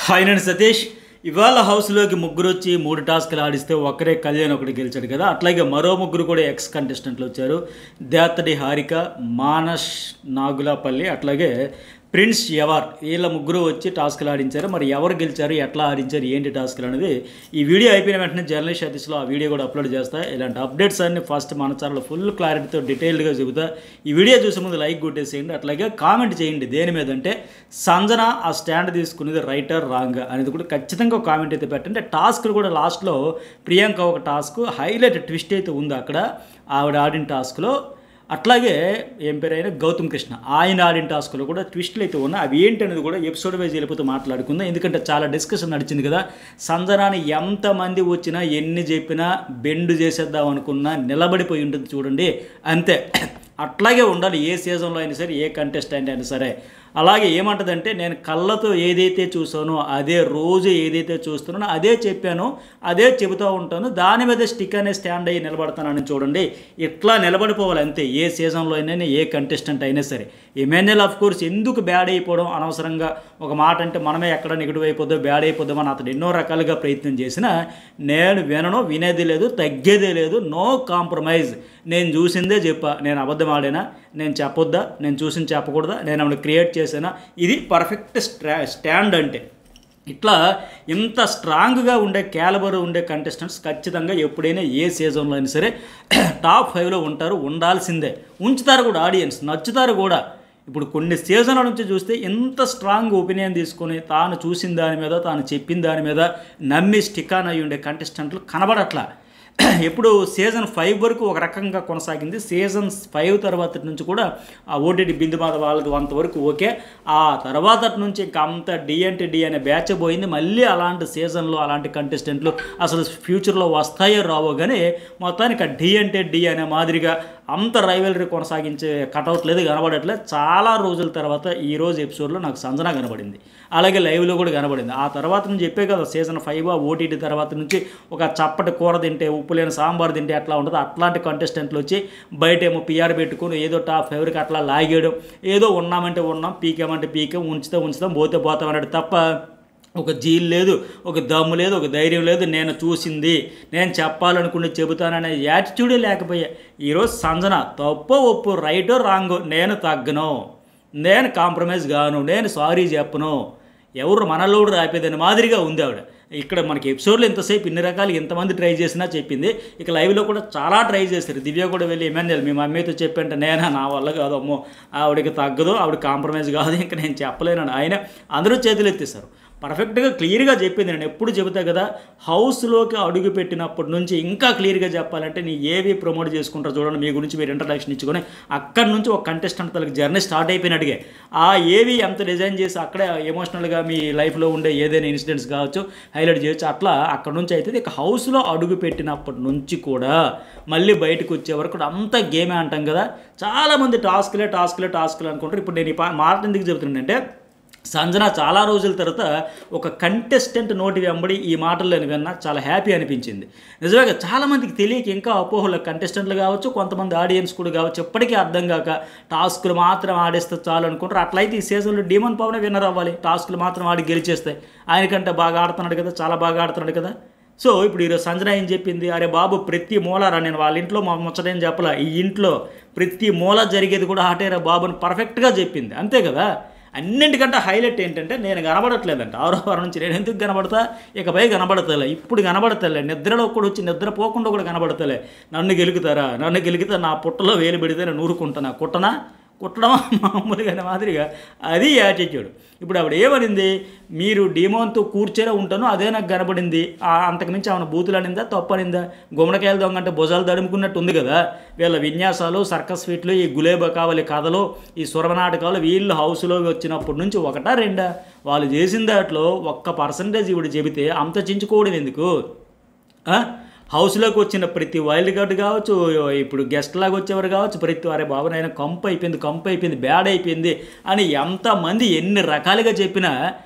Hi నేను సతీష్. ఇవాళ హౌస్లోకి ముగ్గురు వచ్చి 3 టాస్క్లు ఆడిస్తే ఒక్కరే కళ్యాణ్ ఒకటి గెలిచాడు కదా. అట్లాగే మరో ముగ్గురు కూడా ఎక్స్ కంటెస్టెంట్లు వచ్చారు. దేత్తడి హారిక, మానస్ నాగులపల్లి, అట్లాగే ప్రిన్స్ ఎవర్. వీళ్ళ ముగ్గురు వచ్చి టాస్క్లు ఆడించారు. మరి ఎవరు గెలిచారు, ఎట్లా ఆడించారు, ఏంటి టాస్క్లు అనేది ఈ వీడియో అయిపోయిన వెంటనే జర్నలిస్ట్ సతీష్లో ఆ వీడియో కూడా అప్లోడ్ చేస్తా. ఇలాంటి అప్డేట్స్ అన్ని ఫస్ట్ మన ఛానల్లో ఫుల్ క్లారిటీతో డీటెయిల్డ్గా చెబుతా. ఈ వీడియో చూసే ముందు లైక్ కొట్టేసేయండి, అట్లాగే కామెంట్ చేయండి. దేని మీద అంటే సంజన ఆ స్టాండ్ తీసుకునేది రైటర్ రాంగ్ అనేది కూడా ఖచ్చితంగా ఒక కామెంట్ అయితే పెట్టండి. టాస్క్లు కూడా లాస్ట్లో ప్రియాంక ఒక టాస్క్ హైలైట్ ట్విస్ట్ అయితే ఉంది అక్కడ ఆవిడ ఆడిన టాస్క్లో. అట్లాగే ఏం పేరైనా గౌతమ్ కృష్ణ ఆయన ఆడిన టాస్క్లో కూడా ట్విస్టులు అయితే ఉన్నాయి. అవి ఏంటనేది కూడా ఎపిసోడ్ వైజ్ వెళ్ళిపోతూ మాట్లాడుకుందాం. ఎందుకంటే చాలా డిస్కషన్ నడిచింది కదా. సంజనాని ఎంతమంది వచ్చినా ఎన్ని చెప్పినా బెండ్ చేసేద్దాం అనుకున్నా నిలబడిపోయి ఉంటుంది చూడండి, అంతే. అట్లాగే ఉండాలి ఏ సీజన్లో అయినా సరే, ఏ కంటెస్టెంట్ అయినా సరే. అలాగే ఏమంటుందంటే, నేను కళ్ళతో ఏదైతే చూసానో అదే, రోజు ఏదైతే చూస్తున్నానో అదే చెప్పానో అదే చెబుతూ ఉంటాను, దాని మీద స్టిక్ అనే స్టాండ్ అయ్యి నిలబడతానని చూడండి. ఇట్లా నిలబడిపోవాలి అంతే ఏ సీజన్లో అయినా, ఏ కంటెస్టెంట్ అయినా సరే. ఎమ్మెన్యేల్ ఆఫ్ కోర్స్ ఎందుకు బ్యాడ్ అయిపోవడం అనవసరంగా ఒక మాట అంటే మనమే ఎక్కడ నెగిటివ్ అయిపోద్దో బ్యాడ్ అయిపోద్దాం అని అతను ఎన్నో రకాలుగా ప్రయత్నం చేసినా నేను వినను, వినేది లేదు, తగ్గేదే లేదు. No compromise. నేను చూసిందే చెప్పా. నేను అబద్ధం ఆడేనా, నేను చెప్పొద్దా, నేను చూసింది చెప్పకూడదా, నేను ఆమెను క్రియేట్ చేసానా, ఇది పర్ఫెక్ట్ స్టాండ్ అంటే. ఇట్లా ఇంత స్ట్రాంగ్గా ఉండే క్యాలిబర్ ఉండే కంటెస్టెంట్స్ ఖచ్చితంగా ఎప్పుడైనా ఏ సీజన్లో అయినా సరే టాప్ 5లో ఉంటారు, ఉండాల్సిందే. ఉంచుతారు కూడా, ఆడియన్స్ నచ్చుతారు కూడా. ఇప్పుడు కొన్ని సీజన్ల నుంచి చూస్తే ఎంత స్ట్రాంగ్ ఒపీనియన్ తీసుకొని తాను చూసిన దాని మీద, తాను చెప్పిన దాని మీద నమ్మి స్టిక్ ఆన్ అయ్యి ఉండే కంటెస్టెంట్లు కనబడట్లా. ఎప్పుడు సీజన్ 5 వరకు ఒక రకంగా కొనసాగింది. సీజన్ 5 తర్వాత నుంచి కూడా ఆ ఓటీటీ బిందుబాధ వాళ్ళకి అంతవరకు ఓకే. ఆ తర్వాత నుంచి ఇంకా అంత డి అనే బ్యాచ్ పోయింది. మళ్ళీ అలాంటి సీజన్లో అలాంటి కంటెస్టెంట్లు అసలు ఫ్యూచర్లో వస్తాయో రావో కానీ మొత్తానికి డి అనే మాదిరిగా అంత రైవలరీ కొనసాగించే కటౌట్ లేదు, కనబడట్లేదు. చాలా రోజుల తర్వాత ఈరోజు ఎపిసోడ్లో నాకు సంజన కనబడింది, అలాగే లైవ్లో కూడా కనబడింది. ఆ తర్వాత నుంచి చెప్పే కదా, సీజన్ 5 ఓటీటీ తర్వాత నుంచి ఒక చప్పటి కూర తింటే, ఉప్పు లేని సాంబార్ తింటే ఎట్లా ఉంటుందో అట్లాంటి కంటెస్టెంట్లు వచ్చి బయటేమో పిఆర్ పెట్టుకుని ఏదో టాప్ 5కి అట్లా లాగేయడం, ఏదో ఉన్నామంటే ఉన్నాం, పీకామంటే పీకాం, ఉంచుతాం, పోతాం అన్నట్టు తప్ప ఒక జీల్ లేదు, ఒక దమ్ము లేదు, ఒక ధైర్యం లేదు. నేను చూసింది నేను చెప్పాలనుకుని చెబుతాననే యాటిట్యూడే లేకపోయా. ఈరోజు సంజన తప్పో ఒప్పు, రైటో రాంగో, నేను తగ్గను, నేను కాంప్రమైజ్ గాను, నేను సారీ చెప్పను, ఎవరు మనలోడు రాపేదని మాదిరిగా ఉంది ఆవిడ. ఇక్కడ మనకి ఎపిసోడ్లో ఇంతసేపు ఇన్ని రకాలు ఎంతమంది ట్రై చేసినా చెప్పింది. ఇక లైవ్లో కూడా చాలా ట్రై చేశారు. దివ్య కూడా వెళ్ళి ఎమ్మెన్యేల్ మీ మమ్మీతో చెప్పంటే నా వల్ల కాదమ్మో, ఆవిడకి తగ్గదు, ఆవిడ కాంప్రమైజ్ కాదు, ఇంకా నేను చెప్పలేను ఆయన అందరూ చేతులు ఎత్తేస్తారు. పర్ఫెక్ట్గా క్లియర్గా చెప్పింది. నేను ఎప్పుడు చెబుతా కదా, హౌస్లోకి అడుగు పెట్టినప్పటి నుంచి ఇంకా క్లియర్గా చెప్పాలంటే నీ ఏవి ప్రమోట్ చేసుకుంటారు చూడండి, మీ గురించి మీరు ఇంట్రడక్షన్ ఇచ్చుకొని అక్కడి నుంచి ఒక కంటెస్టెంట్ తనకి జర్నీ స్టార్ట్ అయిపోయినట్టుగా ఆ ఏవి ఎంత డిజైన్ చేసి అక్కడే ఎమోషనల్గా మీ లైఫ్లో ఉండే ఏదైనా ఇన్సిడెంట్స్ కావచ్చు హైలైట్ చేయొచ్చు. అట్లా అక్కడ నుంచి అయితే ఇక హౌస్లో అడుగు పెట్టినప్పటి నుంచి కూడా మళ్ళీ బయటకు వచ్చే వరకు కూడా అంత గేమే అంటాం కదా. చాలామంది టాస్క్లే అనుకుంటారు. ఇప్పుడు నేను ఈ మాట ఎందుకు చెబుతున్నానంటే, సంజన చాలా రోజుల తర్వాత ఒక కంటెస్టెంట్ నోటి వెంబడి ఈ మాటలు నేను విన్నా, చాలా హ్యాపీ అనిపించింది. నిజంగా చాలామందికి తెలియక ఇంకా అపోహలు, కంటెస్టెంట్లు కావచ్చు, కొంతమంది ఆడియన్స్ కూడా కావచ్చు, ఎప్పటికీ అర్థం కాక టాస్కులు మాత్రం ఆడేస్తే చాలు అనుకుంటారు. అట్లయితే ఈ సీజన్లో డీమన్ పవనే విన్నర్ అవ్వాలి. టాస్కులు మాత్రం ఆడి గెలిచేస్తాయి. ఆయనకంటే బాగా ఆడుతున్నాడు కదా, చాలా బాగా ఆడుతున్నాడు కదా. సో ఇప్పుడు ఈరోజు సంజన ఏం చెప్పింది, అరే బాబు ప్రతి మూలరా, నేను వాళ్ళ ఇంట్లో మా ముచ్చటేం చెప్పలా, ఈ ఇంట్లో ప్రతి మూల జరిగేది కూడా ఆటేరా బాబు అని పర్ఫెక్ట్గా చెప్పింది. అంతే కదా. అన్నింటికంటే హైలైట్ ఏంటంటే, నేను కనబడట్లేదంట 6వ వారం నుంచి. నేను ఎందుకు కనబడతా, ఇకపై కనబడతలే, ఇప్పుడు కనబడతలే, నిద్రలో కూడా వచ్చి నిద్రపోకుండా కూడా కనబడతలే. నన్ను గెలుకుతా నా పుట్టలో వేలు పెడితే నేను ఊరుకుంటానా, కుట్టడమా మామూలుగా మాదిరిగా అది యాటిట్యూడ్. ఇప్పుడు ఆవిడ ఏమనింది, మీరు డీమోన్తో కూర్చొనే ఉంటాను అదే నాకు కనబడింది, అంతకుమించి ఆమెను బూతులు అనిందా, తప్పనిందా? గుమ్మడికాయలు దొంగ అంటే భుజాలు దడుముకున్నట్టు ఉంది కదా. వీళ్ళ విన్యాసాలు, సర్కస్ ఫీట్లు, ఈ గులేబా కావాలి కథలు, ఈ సురనాటకాలు, వీళ్ళు హౌస్లో వచ్చినప్పటి నుంచి ఒకటా రెండా వాళ్ళు చేసిన దాంట్లో 1% ఇవిడు చెబితే అంత చించుకోవడం ఎందుకు? హౌస్లోకి వచ్చిన ప్రతి వైల్డ్ కార్డ్ కావచ్చు, ఇప్పుడు గెస్ట్ లాగా వచ్చేవారు కావచ్చు, ప్రతి అరే బాబు నాయన కంపు అయిపోయింది, బ్యాడ్ అయిపోయింది అని ఎంతమంది ఎన్ని రకాలుగా చెప్పినా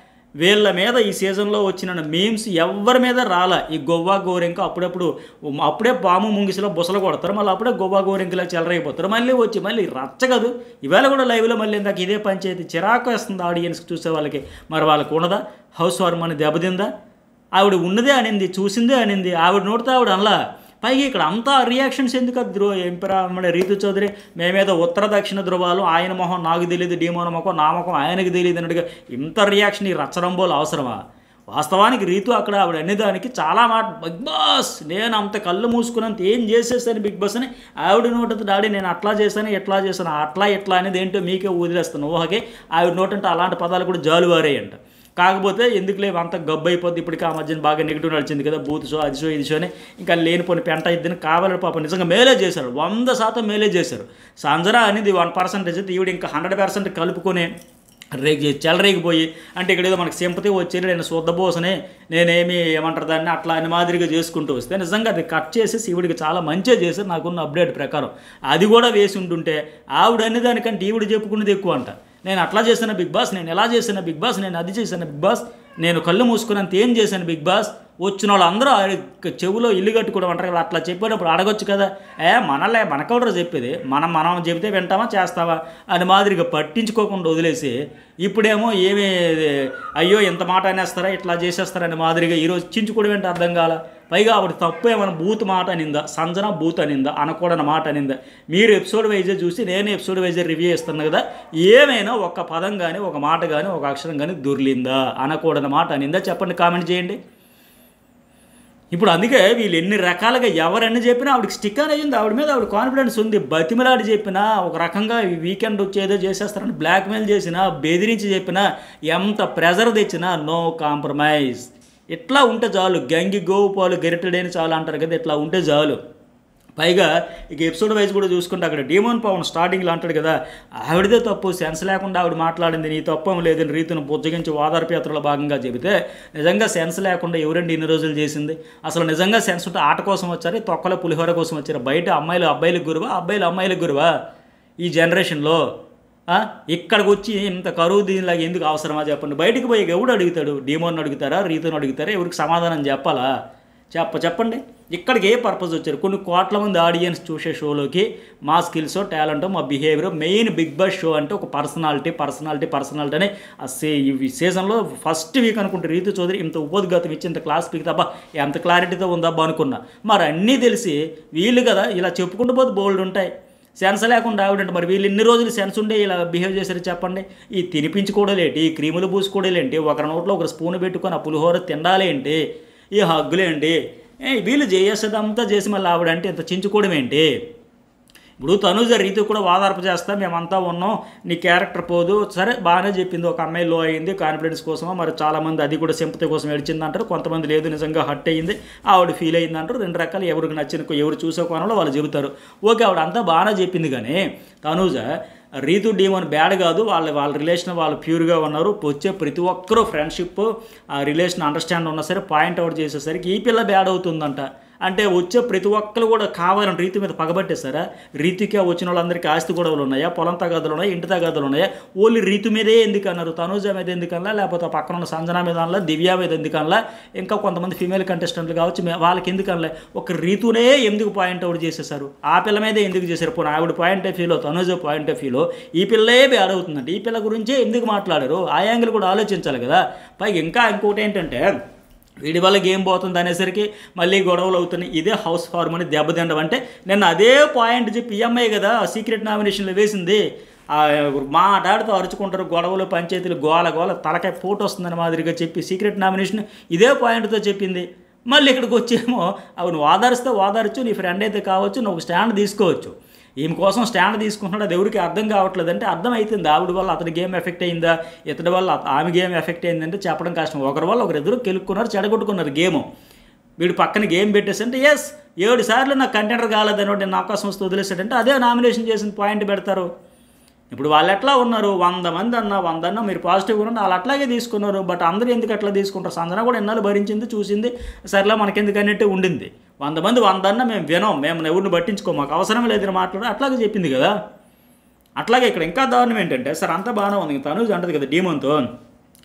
వీళ్ళ మీద ఈ సీజన్లో వచ్చిన మీమ్స్ ఎవరి మీద రాలా. ఈ గొవ్వా గోరెంక అప్పుడే పాము ముంగిసిలో బుసలు కొడతారు, మళ్ళీ అప్పుడే గొవ్వా గోరెంకలో చెలరైపోతారు, మళ్ళీ రచ్చగదు. ఇవాళ కూడా లైవ్లో మళ్ళీ ఇందాక ఇదే పంచాయతీ చిరాకు వేస్తుంది ఆడియన్స్కి, చూసే వాళ్ళకి. మరి వాళ్ళకు ఉన్నదా? హౌస్ వార్మని దెబ్బతిందా? ఆవిడ ఉన్నదే అనింది, చూసిందే అనింది, ఆవిడ నోటితో ఆవిడ అనలా. పైగా ఇక్కడ అంతా రియాక్షన్స్ ఎందుకు ధ్రువ ఎంపరా మన రీతు చౌదరి మేమేదో ఉత్తర దక్షిణ ధృవాలు, ఆయన మొహం నాకు తెలియదు, డీమోన ముఖం నా ముఖం ఆయనకు తెలియదు అన్నట్టుగా ఇంత రియాక్షన్ ఈ రచ్చరంబోలు అవసరమా? వాస్తవానికి రీతు అక్కడ ఆవిడ అనేదానికి చాలా మాట, బిగ్ బాస్ నేను అంత కళ్ళు మూసుకున్నంత ఏం చేసేస్తాను బిగ్ బాస్ అని ఆవిడ నోటంతో డాడీ నేను అట్లా చేశాను ఎట్లా చేశాను అట్లా ఎట్లా అనేది ఏంటో మీకే వదిలేస్తాను ఊహకే. ఆవిడ నోటంటే అలాంటి పదాలు కూడా జాలువారేయంట. కాకపోతే ఎందుకు లేవు అంత గబ్బు అయిపోద్ది. ఇప్పటికీ ఆ మధ్యన బాగా నెగిటివ్ నడిచింది కదా, బూత్ షో అది షో ఇది షో అని ఇంకా లేనిపోని పెంట ఇద్దని కావాలని పాప నిజంగా మేలే చేశారు, 100% మేలే చేశారు. సంజన అనేది 1% అయితే ఈవిడ ఇంకా 100% కలుపుకొని చెలరేగిపోయి అంటే ఇక్కడ ఏదో మనకు సింపతి వచ్చి నేను శుద్ధబోసనే నేనేమి ఏమంటారు దాన్ని అట్లా అని మాదిరిగా చేసుకుంటూ వస్తే నిజంగా అది కట్ చేసేసి ఈవిడికి చాలా మంచిగా చేశారు నాకున్న అప్డేట్ ప్రకారం. అది కూడా వేసి ఉంటుంటే ఆవిడ అనేదానికంటే ఈవిడ చెప్పుకున్నది ఎక్కువ అంట. నేను అట్లా చేశాను బిగ్ బాస్, నేను ఎలా చేశాను బిగ్ బాస్, నేను అది చేశాను బిగ్ బాస్, నేను కళ్ళు మూసుకున్నంత ఏం చేశాను బిగ్ బాస్. వచ్చిన వాళ్ళందరూ చెవులో ఇల్లు కట్టుకోవడం అంటారు కదా, అట్లా చెప్పేటప్పుడు అడగొచ్చు కదా, మనకెవడో చెప్పేది, మనం చెబితే వింటామా చేస్తావా అని మాదిరిగా పట్టించుకోకుండా వదిలేసి ఇప్పుడేమో ఏమి అయ్యో ఇంత మాట అనేస్తారా ఇట్లా చేసేస్తారని మాదిరిగా ఈరోజు చించుకోవడం ఏంటో అర్థం కాల. పైగా ఆవిడ తప్పు ఏమైనా బూత్ మాట అనిందా, సంజన బూత్ అనిందా, అనకూడని మాట అనిందా? మీరు ఎపిసోడ్ వైజే చూసి నేను ఎపిసోడ్ వైజే రివ్యూ ఇస్తున్నాను కదా, ఏమైనా ఒక పదం కానీ ఒక మాట కానీ ఒక అక్షరం కానీ దొర్లిందా, అనకూడని మాట అనిందా చెప్పండి, కామెంట్ చేయండి. ఇప్పుడు అందుకే వీళ్ళు ఎన్ని రకాలుగా ఎవరన్నీ చెప్పినా ఆవిడకి స్టిక్ అనేది ఆవిడ మీద ఆవిడ కాన్ఫిడెన్స్ ఉంది. బతిమలాడి చెప్పినా ఒక రకంగా వీకెండ్ వచ్చేదో చేసేస్తారని బ్లాక్మెయిల్ చేసినా బెదిరించి చెప్పినా ఎంత ప్రెజర్ తెచ్చినా నో కాంప్రమైజ్. ఇట్లా ఉంటే చాలు, గంగి గోవు పాలు గరిటెడని చాలు అంటారు కదా, ఇట్లా ఉంటే చాలు. పైగా ఇక ఎపిసోడ్ వైజ్ కూడా చూసుకుంటే అక్కడ డీమోన్ పవన్ స్టార్టింగ్లో అంటాడు కదా, ఆవిడదే తప్పు, సెన్స్ లేకుండా ఆవిడ మాట్లాడింది, నీ తప్పం లేదని రీతిని బుజ్జగించి ఓదార్పయాత్రలో భాగంగా చెబితే నిజంగా సెన్స్ లేకుండా ఎవరండి ఇన్ని రోజులు చేసింది? అసలు నిజంగా సెన్స్ ఉంటే ఆట కోసం వచ్చారు, తొక్కల పులిహోర కోసం వచ్చారు. బయట అమ్మాయిలు అబ్బాయిలకు గురువా, అబ్బాయిలు అమ్మాయిలకు గురువా ఈ జనరేషన్లో? ఇక్కడికి వచ్చి ఇంత కరువు దీనిలాగా ఎందుకు అవసరమా చెప్పండి. బయటికి పోయి ఎవడు అడుగుతాడు? డీమోన్ అడుగుతారా, రీతుని అడుగుతారా? ఎవరికి సమాధానం చెప్పాలా? చెప్పండి. ఇక్కడికి ఏ పర్పస్ వచ్చారు? కొన్ని కోట్ల మంది ఆడియన్స్ చూసే షోలోకి మా స్కిల్స్ టాలెంట్ మా behaviour main Bigg Boss show అంటే ఒక పర్సనాలిటీ అని ఈ సీజన్లో ఫస్ట్ వీక్ అనుకుంటే రీతు చౌదరి ఇంత ఉపోద్ఘాతం ఇచ్చి ఇంత క్లాస్ పీక్ తప్ప ఎంత క్లారిటీతో ఉందబ్బా అనుకున్నా. మరి అన్నీ తెలిసి వీళ్ళు కదా ఇలా చెప్పుకుంటూ పోతే బోల్డ్ ఉంటాయి. సెన్స్ లేకుండా ఆవిడంటే మరి వీళ్ళు ఇన్ని రోజులు సెన్స్ ఉండే ఇలా బిహేవ్ చేశారు చెప్పండి. ఈ తినిపించుకోవడలేంటి, ఈ క్రీములు పూసుకోవడలేంటి, ఒకరి నోట్లో ఒకరు స్పూన్ పెట్టుకొని ఆ పులిహోర తినాలేంటి, ఈ హగ్గులేంటి, వీళ్ళు చేసేదంతా చేసి మళ్ళీ ఆవిడంటే ఇంత చించుకోవడం ఏంటి? ఇప్పుడు తనుజ రీతు కూడా వాదార్పు చేస్తా, మేమంతా ఉన్నాం, నీ క్యారెక్టర్ పోదు, సరే బాగానే చెప్పింది, ఒక అమ్మాయి లో అయింది కాన్ఫిడెన్స్ కోసమో మరి చాలామంది అది కూడా సింపతి కోసం ఏడ్చింది అంటారు, కొంతమంది లేదు నిజంగా హర్ట్ అయ్యింది ఆవిడ ఫీల్ అయింది అంటారు. రెండు రకాలు ఎవరికి నచ్చిన ఎవరు చూసే కోణంలో వాళ్ళు చెబుతారు. ఓకే ఆవిడ అంతా బాగానే చెప్పింది, కానీ తనుజ రీతు డీమోన్ బ్యాడ్ కాదు, వాళ్ళ రిలేషన్ వాళ్ళు ప్యూర్గా ఉన్నారు, వచ్చే ప్రతి ఒక్కరూ ఫ్రెండ్షిప్ ఆ రిలేషన్ అండర్స్టాండ్ ఉన్నా సరే పాయింట్ అవుట్ చేసేసరికి ఈ పిల్ల బ్యాడ్ అవుతుందంట. అంటే వచ్చే ప్రతి ఒక్కరు కూడా కావాలని రీతు మీద పగబట్టేశారా? రీతుకే వచ్చిన వాళ్ళందరికీ ఆస్తి గొడవలు ఉన్నాయా, పొలం తగాదులు ఉన్నాయా, ఇంటి తగాదులు ఉన్నాయా? ఓన్లీ రీతు మీదే ఎందుకు అన్నారు? తనూజ మీద ఎందుకనలా, లేకపోతే పక్కన ఉన్న సంజన మీద అనలా, దివ్య మీద ఎందుకనలా, ఇంకా కొంతమంది ఫీమేల్ కంటెస్టెంట్లు కావచ్చు వాళ్ళకి ఎందుకనలే, ఒక రీతునే ఎందుకు పాయింట్ అవుట్ చేసేసారు? ఆ పిల్ల మీదే ఎందుకు చేశారు? పోనీ ఆవిడ పాయింట్ ఆఫ్ వ్యూలో, తనూజ పాయింట్ ఆఫ్ వ్యూలో ఈ పిల్లే బ్యాడ్ అవుతుందంటే ఈ పిల్ల గురించే ఎందుకు మాట్లాడారు? ఆ యాంగిల్ కూడా ఆలోచించాలి కదా. పైగా ఇంకోటి ఏంటంటే వీడి వల్ల గేమ్ పోతుంది అనేసరికి మళ్ళీ గొడవలు అవుతున్నాయి. ఇదే హౌస్ హార్మోని దెబ్బతిండం అంటే నిన్న అదే పాయింట్ చెప్పి ఈఎంఐ కదా సీక్రెట్ నామినేషన్లో వేసింది. మాట్లాడుతూ అరుచుకుంటారు, గొడవలు పంచాయతీలు గోల తలకాయ ఫోటో వస్తుందని మాదిరిగా చెప్పి సీక్రెట్ నామినేషన్ ఇదే పాయింట్తో చెప్పింది. మళ్ళీ ఇక్కడికి వచ్చేమో అవును ఆధారిస్తే ఆధారచ్చు, నీ ఫ్రెండ్ అయితే కావచ్చు, నువ్వు స్టాండ్ తీసుకోవచ్చు. ఈమె కోసం స్టాండ్ తీసుకుంటున్నాడు, అది ఎవరికి అర్థం కావట్లేదు. అంటే అర్థం అవుతుంది ఆవిడ వల్ల అతని గేమ్ ఎఫెక్ట్ అయిందా, ఇతడి వల్ల ఆమె గేమ్ ఎఫెక్ట్ అయిందంటే చెప్పడం కష్టం. ఒకరి వల్ల ఒకరిద్దరు కెలుక్కున్నారు, చెడగొట్టుకున్నారు గేము. వీడు పక్కన గేమ్ పెట్టేసంటే 7 సార్లు నాకు కంటెండర్ కాలేదని నేను అవకాశం వస్తే వదిలేసాడంటే అదే నామినేషన్ చేసిన పాయింట్ పెడతారు. ఇప్పుడు వాళ్ళు ఎట్లా ఉన్నారు, 100 మంది అన్నా మీరు పాజిటివ్గా ఉన్నారు, వాళ్ళు అట్లాగే తీసుకున్నారు. బట్ అందరూ ఎందుకు అట్లా తీసుకుంటారు? సంజన కూడా ఎన్నాళ్ళు భరించింది, చూసింది, సరేలా మనకెందుకు అన్నట్టు ఉండింది. 100 మంది 100 అన్నా మేము వినం, మేము ఎవరిని పట్టించుకో, మాకు అవసరం లేదని మాట్లాడు అట్లాగే చెప్పింది కదా. అట్లాగే ఇక్కడ ఇంకా దారుణం ఏంటంటే సరే అంతా బాగానే ఉంది, తనుజ అంటది కదా డీమోన్తో,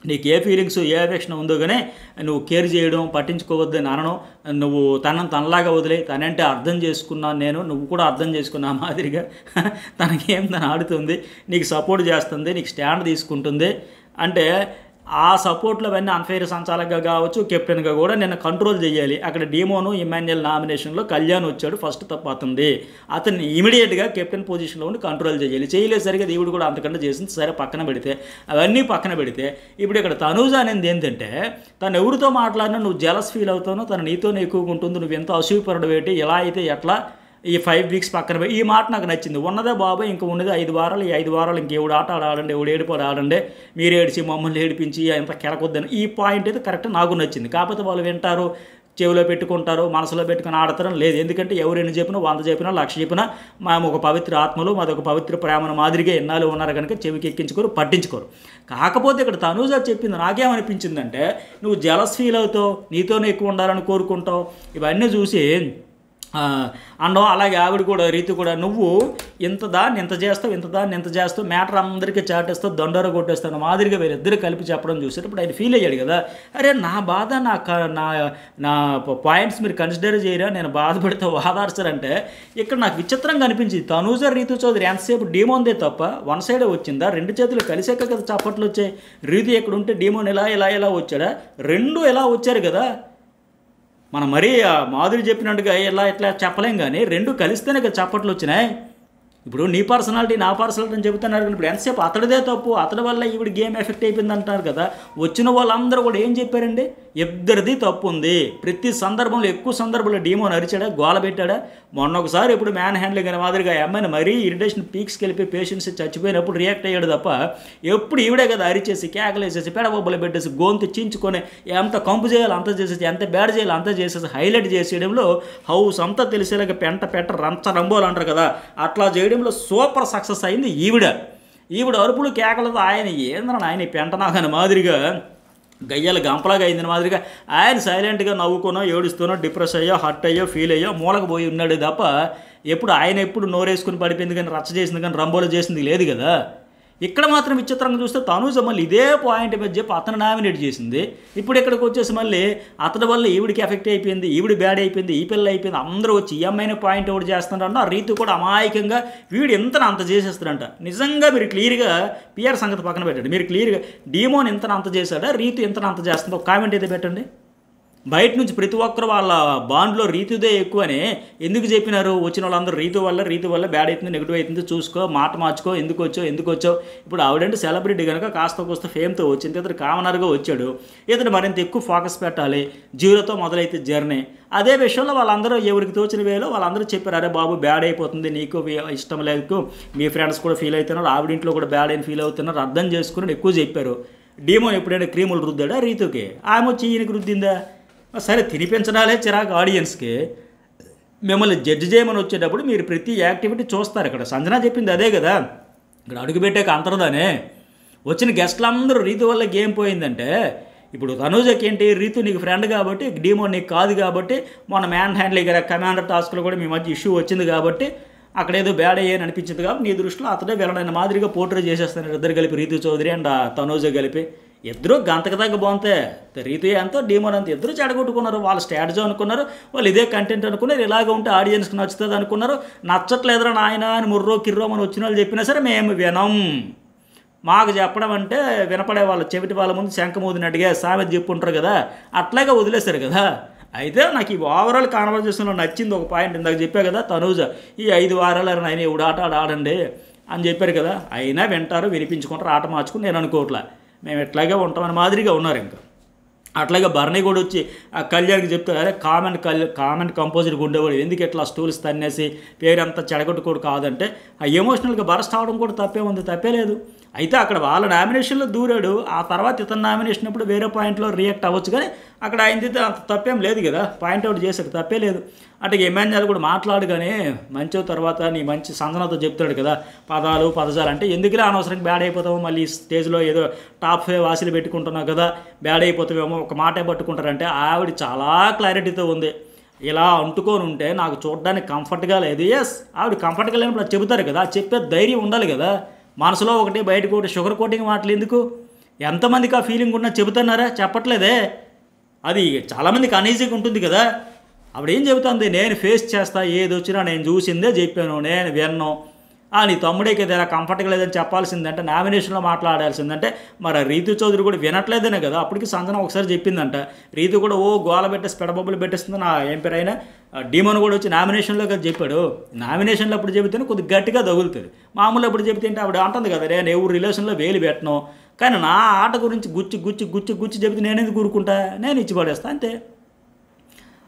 నీకు ఏ ఫీలింగ్స్ ఏ ఎఫెక్షన్ ఉందో కానీ నువ్వు కేర్ చేయడం పట్టించుకోవద్దని అనడం, నువ్వు తనలాగా వదిలే, తనంటే అర్థం చేసుకున్నాను నేను, నువ్వు కూడా అర్థం చేసుకున్నా మాదిరిగా తనకేం తను ఆడుతుంది, నీకు సపోర్ట్ చేస్తుంది, నీకు స్టాండ్ తీసుకుంటుంది అంటే ఆ సపోర్ట్లో అవన్నీ అన్ఫెయిర్ సంచాలకుగా కావచ్చు, కెప్టెన్గా కూడా నిన్న కంట్రోల్ చేయాలి. అక్కడ డీమోను ఇమాన్యుయల్ నామినేషన్లో కళ్యాణ్ వచ్చాడు, ఫస్ట్ తప్పు అతనిది. అతన్ని ఇమీడియట్గా కెప్టెన్ పొజిషన్లో ఉండి కంట్రోల్ చేయాలి. చేయలేదు సరిగా ఈవిడ కూడా అంతకంటే చేసింది. సరే పక్కన పెడితే అవన్నీ పక్కన పెడితే ఇప్పుడు ఇక్కడ తనూజ అనేది ఏంటంటే తను ఎవరితో మాట్లాడినా నువ్వు జెలస్ ఫీల్ అవుతానో, తను నీతోనే ఎక్కువగా ఉంటుంది, నువ్వు ఎంత అసూయపరడు ఏంటి, ఎలా అయితే ఎట్లా, ఈ 5 వీక్స్ పక్కన పోయి ఈ మాట నాకు నచ్చింది. ఉన్నదే బాబు ఇంకా ఉన్నది 5 వారాలు, ఈ 5 వారాలు ఇంకెవడు ఆట ఆడండి, ఎవడు ఏడిపోడు ఆడండి, మీరు ఏడిచి మమ్మల్ని ఏడిపించి ఎంత కెలకొద్దని ఈ పాయింట్ అయితే కరెక్ట్ నాకు నచ్చింది. కాకపోతే వాళ్ళు వింటారు, చెవిలో పెట్టుకుంటారు, మనసులో పెట్టుకుని ఆడతారని లేదు. ఎందుకంటే ఎవరు ఎన్ని చెప్పినా 100 చెప్పినా 1,00,000 చెప్పినా మేము ఒక పవిత్ర ఆత్మలు, మాది ఒక పవిత్ర ప్రేమను మాదిరిగా ఎన్నాళ్ళు ఉన్నారు కనుక చెవికి ఎక్కించుకోరు, పట్టించుకోరు. కాకపోతే ఇక్కడ తనూజ చెప్పింది నాకేమనిపించిందంటే నువ్వు జలస్ ఫీల్ అవుతావు, నీతోనే ఎక్కువ ఉండాలని కోరుకుంటావు, ఇవన్నీ చూసి అండం. అలాగే ఆవిడ కూడా రీతి కూడా నువ్వు ఇంతదాన్ని ఎంత చేస్తావు, ఇంతదాన్ని ఎంత చేస్తావు, మ్యాటర్ అందరికీ చాటేస్తావు, దొండర కొట్టేస్తాను మాదిరిగా వీరిద్దరు కలిపి చెప్పడం చూసేటప్పుడు ఆయన ఫీల్ అయ్యాడు కదా, అరే నా బాధ నా పాయింట్స్ మీరు కన్సిడర్ చేయరా, నేను బాధపడితే వాదార్చారంటే ఇక్కడ నాకు విచిత్రంగా అనిపించింది. తనూజ రీతు చౌదరి ఎంతసేపు డీమోందే తప్ప వన్ సైడే వచ్చిందా, 2 చేతులు కలిసాక కదా చప్పట్లు వచ్చాయి. రీతి ఎక్కడుంటే డీమోన్ ఇలా వచ్చాడా, 2 ఎలా వచ్చారు కదా. మనం మరీ మాధురి చెప్పినట్టుగా ఇలా ఇట్లా చెప్పలేం, కానీ 2 కలిస్తేనే కదా చప్పట్లు వచ్చినాయి. ఇప్పుడు నీ పర్సనాలిటీ నా పర్సనాలిటీ అని చెబుతున్నారు కానీ ఇప్పుడు ఎంతసేపు అతడిదే తప్పు, అతడి వల్ల ఈవిడ గేమ్ ఎఫెక్ట్ అయిపోయింది అంటున్నారు కదా. వచ్చిన వాళ్ళందరూ కూడా ఏం చెప్పారండి, ఇద్దరిది తప్పు ఉంది. ప్రతి సందర్భంలో ఎక్కువ సందర్భంలో డీమోన్ అరిచాడా, గోల పెట్టాడా. మొన్న ఒకసారి ఇప్పుడు మ్యాన్ హ్యాండ్లింగ్ అనే మాదిరిగా అమ్మాయిని మరీ ఇరిటేషన్ పీక్స్కి వెళ్ళిపోయి పేషెంట్స్ చచ్చిపోయినప్పుడు రియాక్ట్ అయ్యాడు తప్ప ఎప్పుడు ఈవిడే కదా అరిచేసి కేకలేసేసి పెడబొబ్బలు పెట్టేసి గొంతు చించుకొని ఎంత కంపు చేయాలి అంత చేసేసి, ఎంత బ్యాడ్ చేయాలి అంత చేసేసి హైలైట్ చేసేయడంలో హౌస్ అంతా తెలిసేలాగా పెంట రంబోలు అంటారు కదా, అట్లా చేయడంలో సూపర్ సక్సెస్ అయింది ఈవిడ అరుపులు కేకలతో ఆయన ఏంద్రని ఆయన పెంటనాగని మాదిరిగా గయ్యాల గంపలాగా అయింది మాదిరిగా ఆయన సైలెంట్గా నవ్వుకునో ఏడుస్తునో డిప్రెస్ అయ్యో హర్ట్ అయ్యో ఫీల్ అయ్యో మూలకు పోయి ఉన్నాడు తప్ప ఎప్పుడు నోరేసుకుని పడిపోయింది కానీ రచ్చ చేసింది కానీ రంబోలు చేసింది లేదు కదా. ఇక్కడ మాత్రం విచిత్రంగా చూస్తే తనూజ మళ్ళీ ఇదే పాయింట్ మీద చెప్పి అతను నామినేట్ చేసింది. ఇప్పుడు ఇక్కడికి వచ్చేసి మళ్ళీ అతని వల్ల ఈవిడికి ఎఫెక్ట్ అయిపోయింది, ఈవిడి బ్యాడ్ అయిపోయింది, ఈ పిల్ల అయిపోయింది, అందరూ వచ్చి ఈ అమ్మాయిని పాయింట్ అవుట్ చేస్తున్నారంట. ఆ రీతి కూడా అమాయకంగా వీడు ఎంతన అంత చేసేస్తాడంట. నిజంగా మీరు క్లియర్గా పిఆర్ సంగతి పక్కన పెట్టండి, మీరు క్లియర్గా డీమోన్ ఎంతన అంత చేశాడా, రీతి ఎంతన అంత చేస్తుందో కామెంట్ అయితే పెట్టండి. బయట నుంచి ప్రతి ఒక్కరు వాళ్ళ బాండ్లో రీతుదే ఎక్కువ అని ఎందుకు చెప్పినారు, వచ్చిన వాళ్ళందరూ రీతు వల్ల బ్యాడ్ అవుతుంది, నెగిటివ్ అవుతుంది, చూసుకో, మాట మార్చుకో, ఎందుకు వచ్చావు. ఇప్పుడు ఆవిడంటే సెలబ్రిటీ కనుక కాస్త కోస్త ఫేమ్తో వచ్చింది, ఇతను కామనర్గా వచ్చాడు, ఇతను మరింత ఎక్కువ ఫోకస్ పెట్టాలి, 0తో మొదలైతే జర్నీ. అదే విషయంలో వాళ్ళందరూ ఎవరికి తోచిన వేలో వాళ్ళందరూ చెప్పారు, అరే బాబు బ్యాడ్ అయిపోతుంది, నీకు ఇష్టం లేదు, మీ ఫ్రెండ్స్ కూడా ఫీల్ అవుతున్నారు, ఆవిడింట్లో కూడా బ్యాడ్ అయిన ఫీల్ అవుతున్నారు, అర్థం చేసుకుని ఎక్కువ చెప్పారు. డీమోన్ ఎప్పుడైనా క్రీములు రుద్దాడా రీతుకి, ఆమె వచ్చి ఈయనకి రుద్దిందా. సరే తినిపించడాలే చిరాకు ఆడియన్స్కి, మిమ్మల్ని జడ్జి చేయమని వచ్చేటప్పుడు మీరు ప్రతి యాక్టివిటీ చూస్తారు. ఇక్కడ సంజన చెప్పింది అదే కదా, ఇక్కడ అడుగుపెట్టాక అంతరదానే వచ్చిన గెస్ట్లందరూ రీతు వల్ల గేమ్ పోయిందంటే ఇప్పుడు తనూజకి ఏంటి, రీతు నీకు ఫ్రెండ్ కాబట్టి, డీమోన్ నీకు కాదు కాబట్టి, మొన్న మ్యాన్ హ్యాండ్లింగ్ కమాండర్ టాస్క్లో కూడా మీ మధ్య ఇష్యూ వచ్చింది కాబట్టి అక్కడ ఏదో బ్యాడ్ అయ్యాని అనిపించింది కాబట్టి నీ దృష్టిలో అతడే వెళ్ళడైన మాదిరిగా పోర్ట్రే చేసేస్తాను ఇద్దరు కలిపి, రీతు చౌదరి అండ్ తనూజ కలిపి. ఇద్దరు గంతకు తగ్గ బాగుంటాయి, రీతు ఎంతో డీమోన్ అంత ఇద్దరు చెడగొట్టుకున్నారు. వాళ్ళ స్ట్రాటజీ అనుకున్నారు, వాళ్ళు ఇదే కంటెంట్ అనుకున్నారు, ఇలాగ ఉంటే ఆడియన్స్కి నచ్చుతుంది అనుకున్నారు. నచ్చట్లేదురా నాయన అని ముర్రో కిర్రో అని వచ్చిన వాళ్ళు చెప్పినా సరే మేము వినం. మాకు చెప్పడం అంటే వినపడే వాళ్ళు చెవిటి వాళ్ళ ముందు శంఖమూదినట్టుగా సామెత చెప్పుంటారు కదా, అట్లాగే వదిలేశారు కదా. అయితే నాకు ఈ ఓవరాల్ కాన్వర్జేషన్లో నచ్చింది ఒక పాయింట్, ఇందాక చెప్పా కదా తనూజ ఈ 5 వారాలు ఆయన ఎవడు ఆడండి అని చెప్పారు కదా, అయినా వింటారు, వినిపించుకుంటారు, ఆట మార్చుకుని నేను అనుకోవట్లే, మేము ఎట్లాగే ఉంటామని మాదిరిగా ఉన్నారు. ఇంకా అట్లాగే భరణి కూడా వచ్చి ఆ కళ్యాణ్కి చెప్తారు, అరే కామెంట్ కంపోజర్గా ఉండేవాడు ఎందుకు ఎట్లా స్టూల్స్ తన్నేసి పేరంతా చెడగొట్టుకోడు కాదంటే ఆ ఎమోషనల్గా బరస్ట్ అవడం కూడా తప్పే లేదు. అయితే అక్కడ వాళ్ళ నామినేషన్లో దూరాడు, ఆ తర్వాత ఇతను నామినేషన్ అప్పుడు వేరే పాయింట్లో రియాక్ట్ అవ్వచ్చు, కానీ అక్కడ ఆయనది అంత తప్పేం లేదు కదా, పాయింట్అవుట్ చేశాడు, తప్పే లేదు. అంటే ఎమ్మెన్యాలు కూడా మాట్లాడు కానీ మంచి తర్వాత నీ మంచి సంజనతో చెప్తాడు కదా పదజాలు అంటే ఎందుకులే అనవసరంగా బ్యాడ్ అయిపోతావు, మళ్ళీ స్టేజ్లో ఏదో టాప్ 5 వాసిలు పెట్టుకుంటున్నావు కదా బ్యాడ్ అయిపోతావేమో, ఒక మాటే పట్టుకుంటారంటే ఆవిడ చాలా క్లారిటీతో ఉంది. ఇలా అంటుకొని ఉంటే నాకు చూడడానికి కంఫర్ట్గా లేదు. ఎస్ ఆవిడ కంఫర్ట్గా లేనప్పుడు చెబుతారు కదా, చెప్పే ధైర్యం ఉండాలి కదా. మనసులో ఒకటి బయటకు ఒకటి షుగర్ కోటింగ్ మాటలు ఎందుకు, ఎంతమందికి ఆ ఫీలింగ్ ఉన్నా చెబుతున్నారా, చెప్పట్లేదే. అది చాలామందికి అనీజీగా ఉంటుంది కదా. ఆవిడ ఏం చెబుతుంది, నేను ఫేస్ చేస్తా, ఏది వచ్చినా నేను చూసిందే చెప్పాను, నేను విన్నాను, నీ తమ్ముడే కదా ఇలా కంఫర్ట్గా లేదని చెప్పాల్సిందంటే, నామినేషన్లో మాట్లాడాల్సిందంటే, మరి రీతు చౌదరి కూడా వినట్లేదనే కదా. అప్పటికి సంజన ఒకసారి చెప్పిందంట, రీతు కూడా గోల పెట్టేసి పెడబొబ్బులు పెట్టేస్తుంది. నా ఏం పేరు అయినా డీమోన్ కూడా వచ్చి నామినేషన్లో కదా చెప్పాడు. నామినేషన్లో అప్పుడు చెబితేనే కొద్దిగా గట్టిగా తగులుతుంది. మామూలు అప్పుడు చెబితే ఏంటి, ఆవిడ అంటుంది కదా, నేను ఎవరు రిలేషన్లో వేలు పెట్టను, కానీ నా ఆట గురించి గుచ్చి చెబితే నేనేది కూరుకుంటా, నేను ఇచ్చి పడేస్తా అంతే.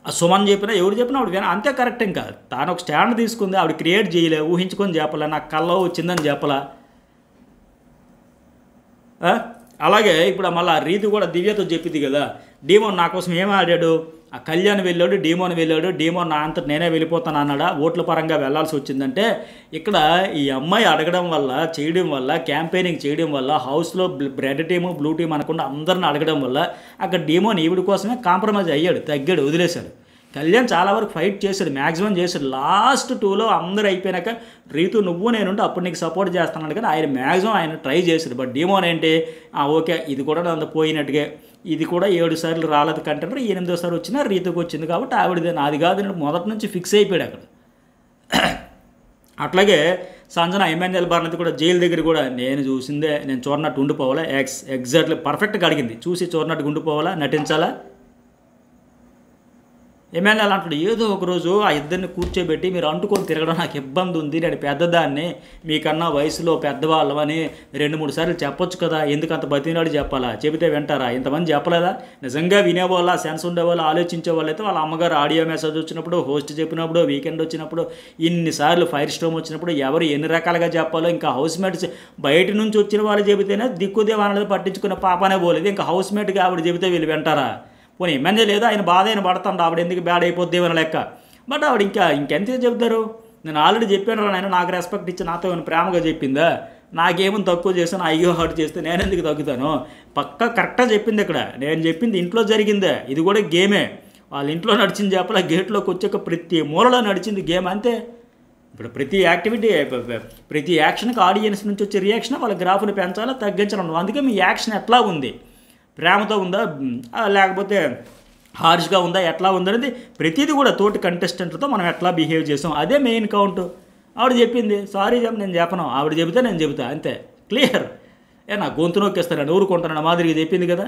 సుమన్ చెప్పినా ఎవరు చెప్పినా ఆవిడ విన, అంతే కరెక్ట్. ఇంకా తాను ఒక స్టాండ్ తీసుకుంది, ఆవిడ క్రియేట్ చేయలే, ఊహించుకొని చెప్పలే, నాకు కల్లో వచ్చిందని చెప్పలా. అలాగే ఇప్పుడు మళ్ళీ రీతు కూడా దివ్యతో చెప్పింది కదా, డీమోన్ నా కోసం ఏం ఆడాడు, ఆ కళ్యాణ్ వెళ్ళాడు, డీమోన్ వెళ్ళాడు, డీమోన్ నా అంతటి నేనే వెళ్ళిపోతాను అన్నాడా, ఓట్ల పరంగా వెళ్లాల్సి వచ్చిందంటే, ఇక్కడ ఈ అమ్మాయి అడగడం వల్ల, చేయడం వల్ల, క్యాంపెయినింగ్ చేయడం వల్ల, హౌస్లో రెడ్ టీము బ్లూ టీం అనకుండా అందరిని అడగడం వల్ల అక్కడ డీమోన్ ఈవిడ కోసమే కాంప్రమైజ్ అయ్యాడు, తగ్గాడు, వదిలేశాడు. కళ్యాణ్ చాలా వరకు ఫైట్ చేశాడు, మ్యాక్సిమం చేశాడు. లాస్ట్ 2లో అందరూ అయిపోయినాక రీతు నువ్వు నేనుంటే అప్పుడు నీకు సపోర్ట్ చేస్తాను కానీ ఆయన మ్యాక్సిమం ఆయన ట్రై చేశాడు. బట్ డీమోన్ ఏంటి, ఓకే ఇది కూడా అంత పోయినట్టుగా, ఇది కూడా 7 సార్లు రాలేదు కంటెండర్, 8వ సారి వచ్చినా రీతుకు వచ్చింది కాబట్టి ఆవిడది నాది కాదు మొదటి నుంచి ఫిక్స్ అయిపోయాడు అక్కడ. అట్లాగే సంజన ఎమ్మెన్యేల భారతి కూడా జైలు దగ్గర కూడా నేను చూసిందే, నేను చూడనట్టు ఉండిపోవాలా, ఎగ్జాక్ట్లీ పర్ఫెక్ట్గా అడిగింది, చూసి చూడనట్టు ఉండిపోవాలా, నటించాలా. ఏమైనా అంటాడు, ఏదో ఒకరోజు ఆ ఇద్దరిని కూర్చోబెట్టి మీరు అంటుకొని తిరగడం నాకు ఇబ్బంది ఉంది, నేను పెద్దదాన్ని, మీకన్నా వయసులో పెద్దవాళ్ళమని 2-3 సార్లు చెప్పొచ్చు కదా, ఎందుకు అంత బతినాడు చెప్పాలా, చెబితే వింటారా, ఇంతమంది చెప్పలేదా. నిజంగా వినేవాళ్ళ, సెన్స్ ఉండేవాళ్ళు, ఆలోచించే వాళ్ళు అయితే వాళ్ళ అమ్మగారు ఆడియో మెసేజ్ వచ్చినప్పుడు, హోస్ట్ చెప్పినప్పుడు, వీకెండ్ వచ్చినప్పుడు, ఇన్నిసార్లు ఫైర్ స్టోమ్ వచ్చినప్పుడు ఎవరు ఎన్ని రకాలుగా చెప్పాలో, ఇంకా హౌస్ మేట్స్ బయట నుంచి వచ్చిన వాళ్ళు చెబితేనే దిక్కుదేవాలనేది పట్టించుకునే పాపనే పోలేదు, ఇంకా హౌస్ మేట్గా ఆవిడ చెబితే వీళ్ళు వింటారా. పోనీ ఎమ్మెల్యే లేదా, ఆయన బాధ అయిన పడుతుంది, ఆవిడ ఎందుకు బ్యాడ్ అయిపోద్ది అని లెక్క. బట్ ఆవిడ ఇంకెంత చెబుతారు, నేను ఆల్రెడీ చెప్పాను రా, నేను నాకు రెస్పెక్ట్ ఇచ్చి నాతో ఏమైనా ప్రేమగా చెప్పిందా, నాకేమో తక్కువ చేస్తాను, అయ్యో హర్ట్ చేస్తే నేను ఎందుకు తగ్గుతాను. పక్కా కరెక్ట్గా చెప్పింది ఇక్కడ, నేను చెప్పింది ఇంట్లో జరిగిందే, ఇది కూడా గేమే, వాళ్ళ ఇంట్లో నడిచింది చెప్పాల, గేట్లోకి వచ్చాక ప్రతి మూలలో నడిచింది గేమ్ అంతే. ఇప్పుడు ప్రతి యాక్టివిటీ, ప్రతి యాక్షన్కి ఆడియన్స్ నుంచి వచ్చే రియాక్షన్ వాళ్ళ గ్రాఫ్ని పెంచాలా తగ్గించాలి. అందుకే మీ యాక్షన్ ఎట్లా ఉంది, ప్రేమతో ఉందా లేకపోతే హార్ష్గా ఉందా, ఎట్లా ఉందనేది ప్రతిదీ కూడా తోటి కంటెస్టెంట్లతో మనం ఎట్లా బిహేవ్ చేసాం, అదే మెయిన్ కౌంట్. ఆవిడ చెప్పింది, సారీ నేను చెప్పను, ఆవిడ చెబితే నేను చెబుతా అంతే, క్లియర్. నా గొంతు నొక్కేస్తాను, నేను ఊరుకుంటాను మాదిరిగా చెప్పింది కదా.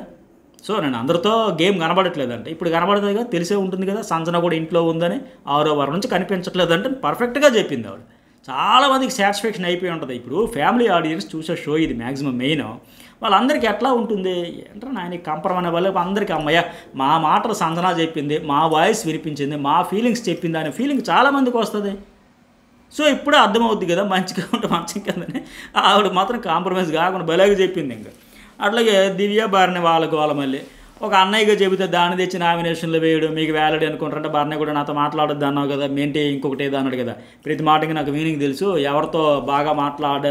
సో నేను అందరితో గేమ్ కనబడట్లేదంటే, ఇప్పుడు కనబడుతుంది కదా, తెలిసే ఉంటుంది కదా, సంజన కూడా ఇంట్లో ఉందని 6వ వారం నుంచి కనిపించట్లేదంటే పర్ఫెక్ట్గా చెప్పింది ఆవిడ. చాలామందికి సాటిస్ఫాక్షన్ అయిపోయి ఉంటుంది. ఇప్పుడు ఫ్యామిలీ ఆడియన్స్ చూసే షో ఇది మ్యాక్సిమం మెయిన్, వాళ్ళందరికీ ఎట్లా ఉంటుంది అంటే, ఆయన కంపరం అనే వాళ్ళు అందరికీ అమ్మయ్య మా మాటలు సంజన చెప్పింది, మా వాయిస్ వినిపించింది, మా ఫీలింగ్స్ చెప్పింది అనే ఫీలింగ్ చాలామందికి వస్తుంది. సో ఇప్పుడే అర్థమవుద్ది కదా, మంచిగా ఉంటే మంచి కదని. ఆవిడ మాత్రం కాంప్రమైజ్ కాకుండా బలాగా చెప్పింది. ఇంకా అట్లాగే దివ్య భారని వాళ్ళ మళ్ళీ ఒక అన్నయ్యగా చెబితే దాన్ని తెచ్చి నామినేషన్లో వేయడం మీకు వ్యాలిడ్ అనుకుంటారంటే, భారని కూడా నాతో మాట్లాడొద్దు అన్నావు కదా, మేంటి ఇంకొకటి ఏదో అన్నాడు కదా, ప్రతి మాటకి నాకు మీనింగ్ తెలుసు, ఎవరితో బాగా మాట్లాడే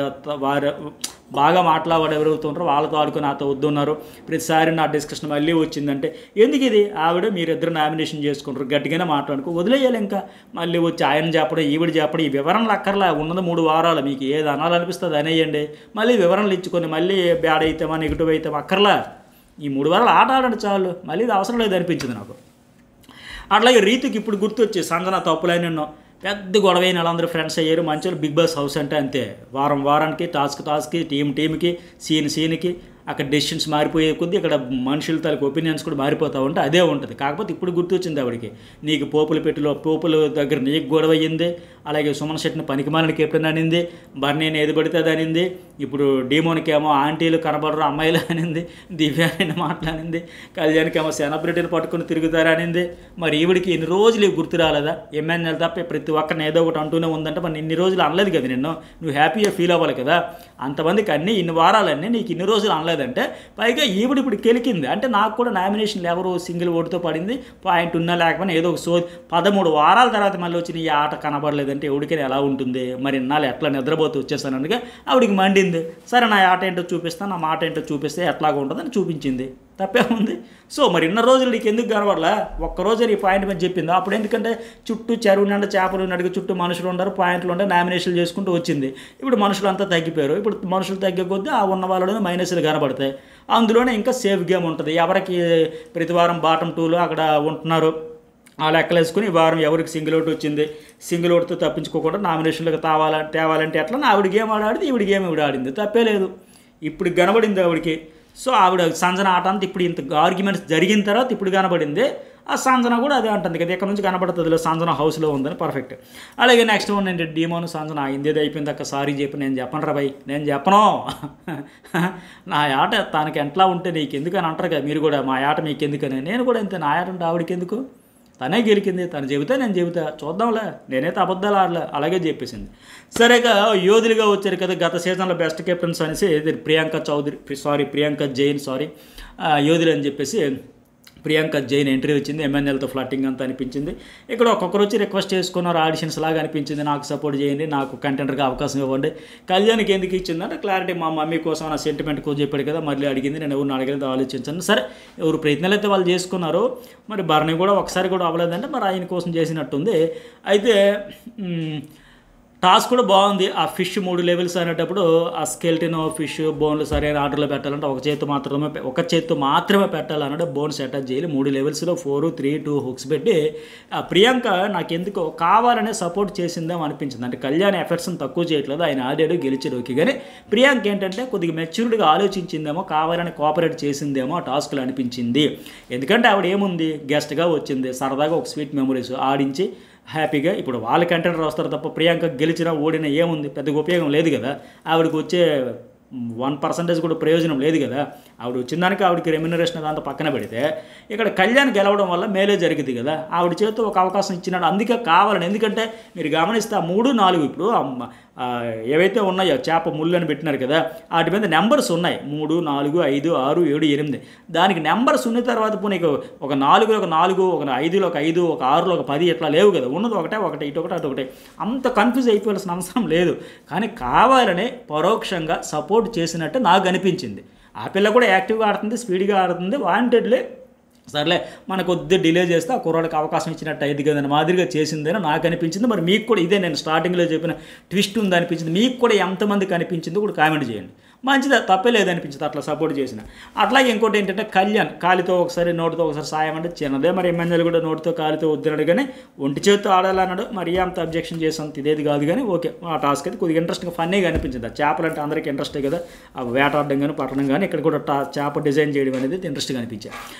ఎవరుతుంటారో వాళ్ళతో ఆడుకొని నాతో వద్దున్నారు, ప్రతిసారి నా డిస్కషన్ మళ్ళీ వచ్చిందంటే ఎందుకు ఇది, ఆవిడ మీరిద్దరు నామినేషన్ చేసుకుంటారు, గట్టిగానే మాట్లాడుకో వదిలేయాలి. ఇంకా మళ్ళీ వచ్చి ఆయన చెప్పడం ఈవిడ చెప్పడం, ఈ వివరణలు అక్కర్లా, ఉన్నది 3 వారాలు, మీకు ఏది అనాలనిపిస్తుంది అనేయండి, మళ్ళీ వివరణలు ఇచ్చుకొని మళ్ళీ బ్యాడ్ అయితామా నెగిటివ్ అయితామా అక్కర్లా, ఈ 3 వారాలు ఆట ఆడండి చాలు, మళ్ళీ ఇది అవసరం లేదు అనిపించింది నాకు. అట్లాగే రీతికి ఇప్పుడు గుర్తొచ్చి సంజన తప్పులైన ఎన్నో పెద్ద గొడవైన వాళ్ళందరూ ఫ్రెండ్స్ అయ్యారు, మంచిగా బిగ్ బాస్ హౌస్ అంటే అంతే, వారానికి టాస్క్కి టీంకి సీన్కి అక్కడ డెసిషన్స్ మారిపోయే కొద్దీ ఇక్కడ మనుషుల తాలూకు ఒపీనియన్స్ కూడా మారిపోతూ ఉంటే అదే ఉంటుంది. కాకపోతే ఇప్పుడు గుర్తొచ్చింది ఆవిడకి, నీకు పోపుల దగ్గర నీకు గొడవ అయ్యింది, అలాగే సుమన్ శెట్టిని పనికిమాలిన కెప్టెన్ అనింది, బర్నీని ఏది పడితే అనింది, ఇప్పుడు డీమోన్కి ఏమో ఆంటీలు కనబడరు అమ్మాయిలు అనింది, దివ్యాని మాట్లాడింది, కళ్యాణ్కి ఏమో సెలబ్రిటీని పట్టుకుని తిరుగుతారనింది. మరి ఈవిడికి ఇన్ని రోజులు గుర్తు రాలేదా, ఎమ్మెన్యేలు తప్ప ప్రతి ఒక్కరిని ఏదో ఒకటి అంటూనే ఉందంటే మరి ఇన్ని రోజులు అనలేదు కదా నిన్ను, నువ్వు హ్యాపీగా ఫీల్ అవ్వాలి కదా, అంతమందికి అన్నీ ఇన్ని వారాలన్నీ నీకు ఇన్ని రోజులు అనలేదంటే, పైగా ఈవిడ ఇప్పుడు కెలికింది అంటే నాకు కూడా నామినేషన్లు ఎవరు సింగిల్ ఓటుతో పడింది, పాయింట్ ఉన్నా లేకపోయినా ఏదో ఒక 13 వారాల తర్వాత మళ్ళీ వచ్చిన ఈ ఆట కనబడలేదంటే ఎవరికైనా ఎలా ఉంటుంది, మరి ఇన్నాళ్ళు ఎట్లా నిద్రపోతూ వచ్చేసాను అందుకే ఆవిడికి మండింది. సరే నా ఆట ఏంటో చూపిస్తాను, నా మాట ఏంటో చూపిస్తే ఎట్లాగా ఉంటుందని చూపించింది, తప్పేముంది. సో మరి ఇన్న రోజులు నీకు ఎందుకు కనబడలా, ఒక్కరోజు నీ పాయింట్ మీద చెప్పింది, అప్పుడు ఎందుకంటే చుట్టూ చెరువు నిండా చేపలు నడిగి చుట్టూ మనుషులు ఉండరు, పాయింట్లు ఉండే నామినేషన్లు చేసుకుంటూ వచ్చింది. ఇప్పుడు మనుషులు అంతా తగ్గిపోయారు, ఇప్పుడు మనుషులు తగ్గే కొద్దీ ఆ ఉన్న వాళ్ళలోనే మైనస్లు కనబడతాయి, అందులోనే ఇంకా సేఫ్ గేమ్ ఉంటుంది. ఎవరికి ప్రతి వారం బాటమ్ 2లో అక్కడ ఉంటున్నారు ఆ లెక్కలేసుకుని ఈ వారం ఎవరికి సింగిల్ అవుట్ వచ్చింది, సింగిల్ అవుట్తో తప్పించుకోకుండా నామినేషన్లకు తేవాలంటే ఎట్లా ఆవిడ గేమ్ ఆడింది, ఈవిడ గేమ్ ఈవిడ ఆడింది, తప్పే లేదు. ఇప్పుడు కనబడింది ఆవిడకి. సో ఆవిడ సంజన ఆట అంతా ఇప్పుడు ఇంత ఆర్గ్యుమెంట్స్ జరిగిన తర్వాత ఇప్పుడు కనబడింది. ఆ సంజన కూడా అదే అంటుంది కదా, ఇక్కడ నుంచి కనబడుతుందిలో సంజన హౌస్లో ఉందని. పర్ఫెక్ట్. అలాగే నెక్స్ట్ వన్ ఏంటి, డీమోను సంజన అయిందేది అయిపోయింది అక్క, సారీ చెప్పి. నేను చెప్పను రా భయ్, నేను చెప్పను. నా ఆట తనకి ఎట్లా ఉంటే నీకు ఎందుకని అంటారు కదా మీరు కూడా, మా ఆట మీకు ఎందుకని. నేను కూడా అంతే, నా ఆట ఉంటే ఆవిడకి ఎందుకు, తనే గెలికింది, తను చెబితే నేను చెబుతా, చూద్దాంలే, నేనైతే అబద్ధాలు ఆడలే, అలాగే చెప్పేసింది. సరేగా యోధులుగా వచ్చారు కదా గత సీజన్లో బెస్ట్ కెప్టెన్స్ అనేసి ప్రియాంక జైన్ యోధులు అని చెప్పేసి ప్రియాంక జైన్ ఎంట్రీ వచ్చింది. ఎంఎన్ఎల్తో ఫ్లట్టింగ్ అంతా అనిపించింది. ఇక్కడ ఒక్కొక్కరు వచ్చి రిక్వెస్ట్ చేసుకున్నారు, ఆడిషన్స్ లాగా అనిపించింది, నాకు సపోర్ట్ చేయండి, నాకు కంటెంటర్గా అవకాశం ఇవ్వండి. కళ్యాణ్కి ఎందుకు ఇచ్చిందంటే క్లారిటీ, మా మమ్మీ కోసం నా సెంటిమెంట్ కోసం చెప్పాడు కదా, మళ్ళీ అడిగింది, నేను ఎవరిని అడగలేదు, ఆలోచించాను. సరే ఎవరు ప్రయత్నాలు అయితే వాళ్ళు చేసుకున్నారు. మరి భరణి కూడా ఒకసారి కూడా అవ్వలేదంటే మరి ఆయన కోసం చేసినట్టుంది. అయితే టాస్క్ కూడా బాగుంది. ఆ ఫిష్ 3 లెవెల్స్ అనేటప్పుడు ఆ స్కెల్టిన్ ఫిష్ బోన్లు సరైన ఆర్డర్లో పెట్టాలంటే ఒక చేతితో మాత్రమే పెట్టాలన్నట్టు బోన్స్ అటాచ్ చేయాలి. 3 లెవెల్స్లో 4, 3, 2 హుక్స్ పెట్టి ఆ ప్రియాంక నాకెందుకో కావాలనే సపోర్ట్ చేసిందేమో అనిపించింది. అంటే కళ్యాణ్ ఎఫర్ట్స్ని తక్కువ చేయట్లేదు, ఆయన ఆడాడు గెలిచాడు ఓకే, కానీ ప్రియాంక ఏంటంటే కొద్దిగా మెచ్యూర్డ్గా ఆలోచించిందేమో, కావాలని కోఆపరేట్ చేసిందేమో ఆ టాస్క్లో అనిపించింది. ఎందుకంటే ఆవిడ ఏముంది, గెస్ట్గా వచ్చింది, సరదాగా ఒక స్వీట్ మెమరీస్ ఆడించి హ్యాపీగా. ఇప్పుడు వాళ్ళ కంటెంటర్ వస్తారు తప్ప ప్రియాంక గెలిచినా ఓడినా ఏముంది, పెద్దగా ఉపయోగం లేదు కదా. ఆవిడకి వచ్చే 1% కూడా ప్రయోజనం లేదు కదా. ఆవిడ వచ్చిన దానికి ఆవిడకి రెమ్యునరేషన్ అదంతా పక్కన పెడితే ఇక్కడ కళ్యాణ్ గెలవడం వల్ల మేలే జరిగింది కదా. ఆవిడ చేతితో ఒక అవకాశం ఇచ్చినాడు, అందుకే కావాలని. ఎందుకంటే మీరు గమనిస్తే 3, 4 ఇప్పుడు ఏవైతే ఉన్నాయో చేప ముళ్ళు అని పెట్టినారు కదా, వాటి మీద నెంబర్స్ ఉన్నాయి, 3, 4, 5, 6, 7, 8. దానికి నెంబర్స్ ఉన్న తర్వాత పోనీ ఒక 4లో ఒక 4, ఒక 5లో ఒక 5, ఒక 6లో ఒక 10 ఇట్లా లేవు కదా. ఉన్నది ఒకటే, ఇటు ఒకటి అటు ఒకటి. అంత కన్ఫ్యూజ్ అయిపోవాల్సిన అవసరం లేదు. కానీ కావాలనే పరోక్షంగా సపోర్ట్ చేసినట్టు నాకు అనిపించింది. ఆ పిల్ల కూడా యాక్టివ్గా ఆడుతుంది, స్పీడ్గా ఆడుతుంది, వాంటెడ్లే సర్లే మనకు కొద్ది డిలే చేస్తే ఆ కుర్రాడికి అవకాశం ఇచ్చినట్టు అయింది కదని మాదిరిగా చేసిందని నాకు అనిపించింది. మరి మీకు కూడా ఇదే నేను స్టార్టింగ్లో చెప్పిన ట్విస్ట్ ఉంది అనిపించింది. మీకు కూడా ఎంతమందికి అనిపించిందో కూడా కామెంట్ చేయండి. మంచిదా, తప్పే లేదనిపించింది అట్లా సపోర్ట్ చేసిన. అట్లాగే ఇంకోటి ఏంటంటే కళ్యాణ్ కాలితో ఒకసారి నోటితో ఒకసారి సాయం అంటే చిన్నదే. మరి ఎమ్మెల్యేలు కూడా నోటితో కాలితో వద్దున్నాడు, కానీ ఒంటి చేతితో ఆడాలన్నాడు. మరి అంత అబ్జెక్షన్ చేసాంత ఇదేది కాదు, కానీ ఓకే ఆ టాస్క్ అయితే కొద్దిగా ఇంట్రెస్ట్గా ఫన్నీగా అనిపించింది. ఆ చేపలు అంటే అందరికీ ఇంట్రెస్టే కదా, ఆ వేటాడడం కానీ పట్టడం కానీ. ఇక్కడ కూడా చేప డిజైన్ చేయడం అనేది ఇంట్రెస్ట్గా అనిపించాయి.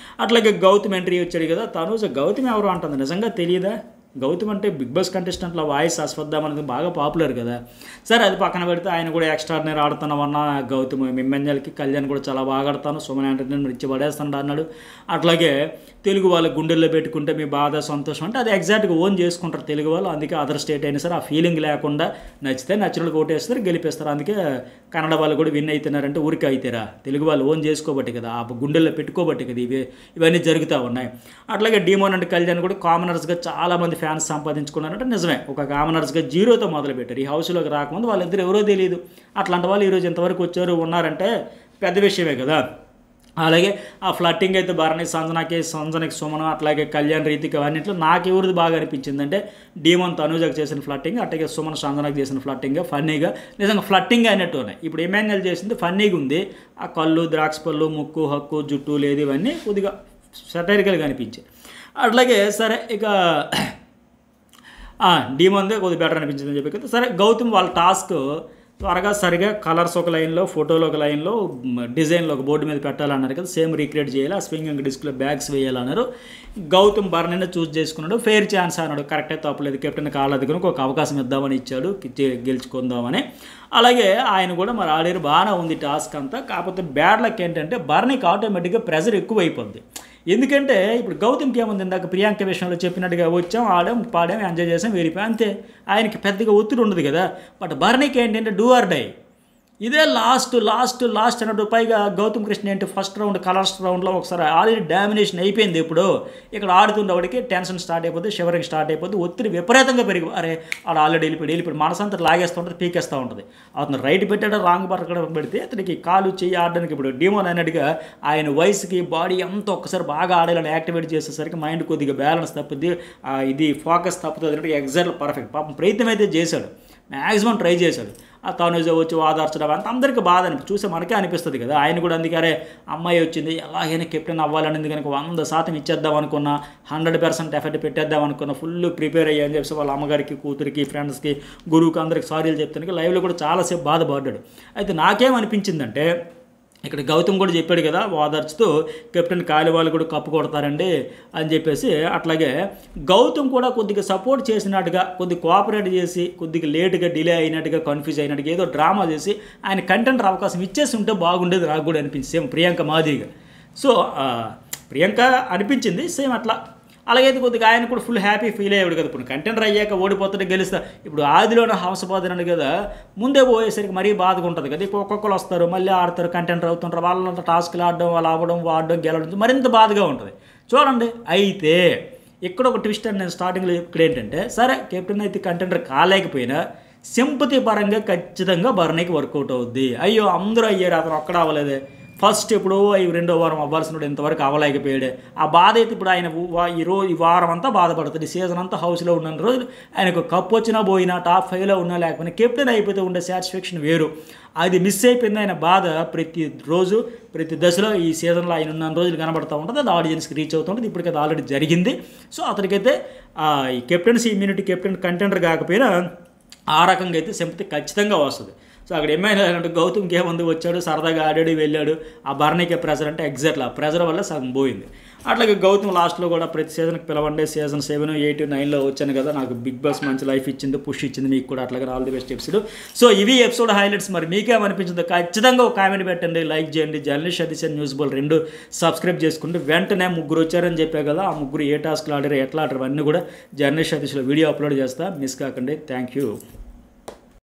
అట్లాగే గౌతమ్ ఎంట్రీ వచ్చాడు కదా, గౌతమ్ ఎవరు అంటుంది నిజంగా తెలియదా. గౌతమ్ అంటే బిగ్ బాస్ కంటెస్టెంట్లో వాయిస్ అశ్వత్థామ అనేది బాగా పాపులర్ కదా. సరే అది పక్కన పెడితే ఆయన కూడా ఎక్స్ట్రాడినరీ ఆడుతున్నామన్న గౌతమ్ మిమ్మెన్యల్కి కళ్యాణ్ కూడా చాలా బాగా ఆడతాను, సుమన్ ఎంటర్టైన్మెంట్ ఇచ్చి పడేస్తాను అన్నాడు. అట్లాగే తెలుగు వాళ్ళ గుండెల్లో పెట్టుకుంటే మీ బాధ సంతోషం అంటే అది ఎగ్జాక్ట్గా ఓన్ చేసుకుంటారు తెలుగు వాళ్ళు. అందుకే అదర్ స్టేట్ అయినా సరే ఆ ఫీలింగ్ లేకుండా నచ్చితే నచ్చినోళ్ళకి ఓటేస్తారు, గెలిపేస్తారు. అందుకే కన్నడ వాళ్ళు కూడా విన్ అవుతున్నారంటే ఊరికే అవుతారా, తెలుగు వాళ్ళు ఓన్ చేసుకోబట్టి కదా, ఆ గుండెల్లో పెట్టుకోబట్టి కదా ఇవన్నీ జరుగుతూ ఉన్నాయి. అట్లాగే డీమోన్ అండ్ కళ్యాణ్ కూడా కామనర్స్గా చాలామంది ఫ్యాన్స్ సంపాదించుకున్నారంటే నిజమే. ఒక కామనర్స్గా 0తో మొదలుపెట్టారు. ఈ హౌస్లోకి రాకముందు వాళ్ళిద్దరు ఎవరో తెలియదు. అట్లాంటి వాళ్ళు ఈరోజు ఎంతవరకు వచ్చారు ఉన్నారంటే పెద్ద విషయమే కదా. అలాగే ఆ ఫ్లట్టింగ్ అయితే భరణి సంజనకి సుమను అట్లాగే కళ్యాణ్ రీతికి అన్నింటిలో నాకు ఎవరిది బాగా అనిపించిందంటే డీమోన్ తనూజకి చేసిన ఫ్లట్టింగ్, అట్లాగే సుమన్ సంజనకి చేసిన ఫ్లట్టింగ్ ఫన్నీగా నిజంగా ఫ్లట్టింగ్ అయినట్టు ఉన్నాయి. ఇప్పుడు ఎమ్మెన్ఎల్ చేసింది ఫన్నీగా ఉంది. ఆ కళ్ళు, ద్రాక్ష పళ్ళు, ముక్కు, హక్కు, జుట్టు లేదు, ఇవన్నీ కొద్దిగా సటైరికల్గా అనిపించాయి. అట్లాగే సరే ఇక డీమోన్దే కొద్దిగా బెటర్ అనిపించిందని చెప్పి కదా. సరే గౌతమ్ వాళ్ళ టాస్క్ త్వరగా సరిగా కలర్స్ ఒక లైన్లో, ఫోటోలు ఒక లైన్లో, డిజైన్లో ఒక బోర్డు మీద పెట్టాలన్నారు కదా, సేమ్ రీక్రియేట్ చేయాలి. ఆ స్వింగింగ్ డిస్క్లో బ్యాగ్స్ వేయాలన్నారు. గౌతమ్ భరణిని చూస్ చేసుకున్నాడు, ఫెయిర్ ఛాన్స్ అన్నాడు. కరెక్టే, తప్పలేదు. కెప్టెన్ కాళ్ళదుకుని ఒక అవకాశం ఇద్దామని ఇచ్చాడు, గెలుచుకుందామని. అలాగే ఆయన కూడా మరి ఆడారు, బాగానే ఉంది టాస్క్ అంతా. కాకపోతే బ్యాడ్ లక్ ఏంటంటే భరణికి ఆటోమేటిక్గా ప్రెజర్ ఎక్కువ అయిపోద్ది. ఎందుకంటే ఇప్పుడు గౌతమ్కి ఏముంది, ఇందాక ప్రియాంక విషయంలో చెప్పినట్టుగా వచ్చాం, ఆడాం, పాడాం, ఎంజాయ్ చేసాం, వెళ్ళిపోయాం అంతే. ఆయనకి పెద్దగా ఒత్తిడి ఉండదు కదా. బట్ భరణికి ఏంటంటే డూ ఆర్ డై, ఇదే లాస్ట్ అన్నట్టు. పైగా గౌతమ్ కృష్ణ ఏంటి ఫస్ట్ రౌండ్ కలర్స్ రౌండ్లో ఒకసారి ఆల్రెడీ డామినేషన్ అయిపోయింది. ఇప్పుడు ఇక్కడ ఆడుతుండేవాడికి టెన్షన్ స్టార్ట్ అయిపోద్ది, షివరింగ్ స్టార్ట్ అయిపోద్ది, ఒత్తిడి విపరీతంగా పెరిగి అరే ఆడ ఆల్రెడీ వెళ్ళిపోయి మనసంతా లాగేస్తూ ఉంటుంది, పీకేస్తూ ఉంటుంది. అతను రైట్ పెట్టాడు, రాంగ్ పక్కన పెడితే అతనికి కాలు చెయ్యి ఆడడానికి ఇప్పుడు డీమోన్ అన్నట్టుగా ఆయన వయసుకి బాడీ అంతా ఒక్కసారి బాగా ఆడాలని యాక్టివేట్ చేసేసరికి మైండ్ కొద్దిగా బ్యాలెన్స్ తప్పుద్ది, ఇది ఫోకస్ తప్పుతుంది అన్నట్టు. Exactly perfect. పాపం ప్రయత్నం అయితే చేశాడు, మ్యాక్సిమం ట్రై చేశాడు. ఆ తనుజ వచ్చి ఓదార్చడం అంత అందరికీ బాధ చూసే మనకే అనిపిస్తుంది కదా. ఆయన కూడా అందుకే అరే అమ్మాయి వచ్చింది ఎలాగైనా కెప్టెన్ అవ్వాలనేది కనుక 100% ఇచ్చేద్దాం అనుకున్నా, 100% ఎఫర్ట్ పెట్టేద్దాం అనుకున్నా, ఫుల్ ప్రిపేర్ అయ్యాని చెప్పి వాళ్ళ అమ్మగారికి, కూతురికి, ఫ్రెండ్స్కి, గురువుకి అందరికి సారీలు చెప్తానికి లైవ్లో కూడా చాలాసేపు బాధపడ్డాడు. అయితే నాకేమనిపించిందంటే ఇక్కడ గౌతమ్ కూడా చెప్పాడు కదా ఓదార్చుతూ, కెప్టెన్ కాలి వాళ్ళు కూడా కప్పు కొడతారండి అని చెప్పేసి. అట్లాగే గౌతమ్ కూడా కొద్దిగా సపోర్ట్ చేసినట్టుగా, కొద్దిగా కోఆపరేట్ చేసి, కొద్దిగా లేటుగా డిలే అయినట్టుగా, కన్ఫ్యూజ్ అయినట్టుగా ఏదో డ్రామా చేసి ఆయన కంటెంటర్ అవకాశం ఇచ్చేసి ఉంటే బాగుండేది నాకు కూడా అనిపించింది, సేమ్ ప్రియాంక మాదిరిగా. సో ప్రియాంక అనిపించింది సేమ్ అట్లా. అలాగైతే కొద్దిగా ఆయన కూడా ఫుల్ హ్యాపీ ఫీల్ అయ్యాడు కదా. ఇప్పుడు కంటెంటర్ అయ్యాక ఓడిపోతుంటే గెలుస్తా, ఇప్పుడు ఆదిలోనే హంసపాదనడు కదా, ముందే పోయేసరికి మరీ బాధగా ఉంటుంది కదా. ఇప్పుడు ఒక్కొక్కరు వస్తారు మళ్ళీ ఆడతారు, కంటెంటర్ అవుతుంటారు, వాళ్ళంతా టాస్క్లు ఆడడం, వాళ్ళు ఆడడం, వాడడం, గెలవడం మరింత బాధగా ఉంటుంది చూడండి. అయితే ఇక్కడ ఒక ట్విస్ట్ అని నేను స్టార్టింగ్లో ఇక్కడ ఏంటంటే, సరే కెప్టెన్ అయితే కంటెంటర్ కాలేకపోయినా సింపతి పరంగా ఖచ్చితంగా బర్నీకి వర్కౌట్ అవుద్ది. అయ్యో అందరూ అయ్యారు, అతను ఒక్కడ అవ్వలేదే, ఫస్ట్ ఎప్పుడో ఈ 2వ వారం అవ్వాల్సిన ఇంతవరకు అవ్వలేకపోయాడే, ఆ బాధ అయితే ఇప్పుడు ఆయన ఈ వారం అంతా బాధపడుతుంది. సీజన్ అంతా హౌస్లో ఉన్న రోజులు ఆయనకు కప్ వచ్చినా పోయినా, టాప్ 5లో ఉన్నా లేకపోయినా కెప్టెన్ అయిపోతే ఉండే సాటిస్ఫాక్షన్ వేరు. అది మిస్ అయిపోయింది ఆయన బాధ ప్రతి రోజు, ప్రతి దశలో ఈ సీజన్లో ఆయన ఉన్న రోజులు కనబడుతూ ఉంటుంది. అది ఆడియన్స్కి రీచ్ అవుతుంటుంది. ఇప్పటికైతే ఆల్రెడీ జరిగింది. సో అతనికైతే ఈ కెప్టెన్సీ ఇమ్యూనిటీ, కెప్టెన్ కంటెండర్ కాకపోయినా ఆ రకంగా అయితే సింపతి ఖచ్చితంగా వస్తుంది. సో అక్కడ ఏమైనా అంటే గౌతమ్కి ఏముంది, వచ్చాడు సరదాగా ఆడాడు వెళ్ళాడు, ఆ బర్నీకే ప్రెజర్ అంటే ఎగ్జాక్ట్లీ ఆ ప్రెజర్ వల్ల సగం పోయింది. అట్లాగే గౌతమ్ లాస్ట్లో కూడా ప్రతి సీజన్కి పిలవండి, సీజన్ 7, 8, 9లో వచ్చాను కదా, నాకు బిగ్ బాస్ మంచి లైఫ్ ఇచ్చింది, పుష్ ఇచ్చింది, మీకు కూడా అట్లాగే all the best episode. So ఇవి ఎపిసోడ్ హైలైట్స్. మరి మీకేమనిపించిందో ఖచ్చితంగా ఒక కామెంట్ పెట్టండి, లైక్ చేయండి. Journalist Satish and news ball 2 subscribe చేసుకుంటే వెంటనే 3 వచ్చారని చెప్పా కదా, ఆ 3 ఏ టాస్క్లు ఆడారు, ఎట్లా ఆడారు అన్నీ కూడా జర్నలిస్ట్ సతీష్లో వీడియో అప్లోడ్ చేస్తా, మిస్ కాకండి. Thank you.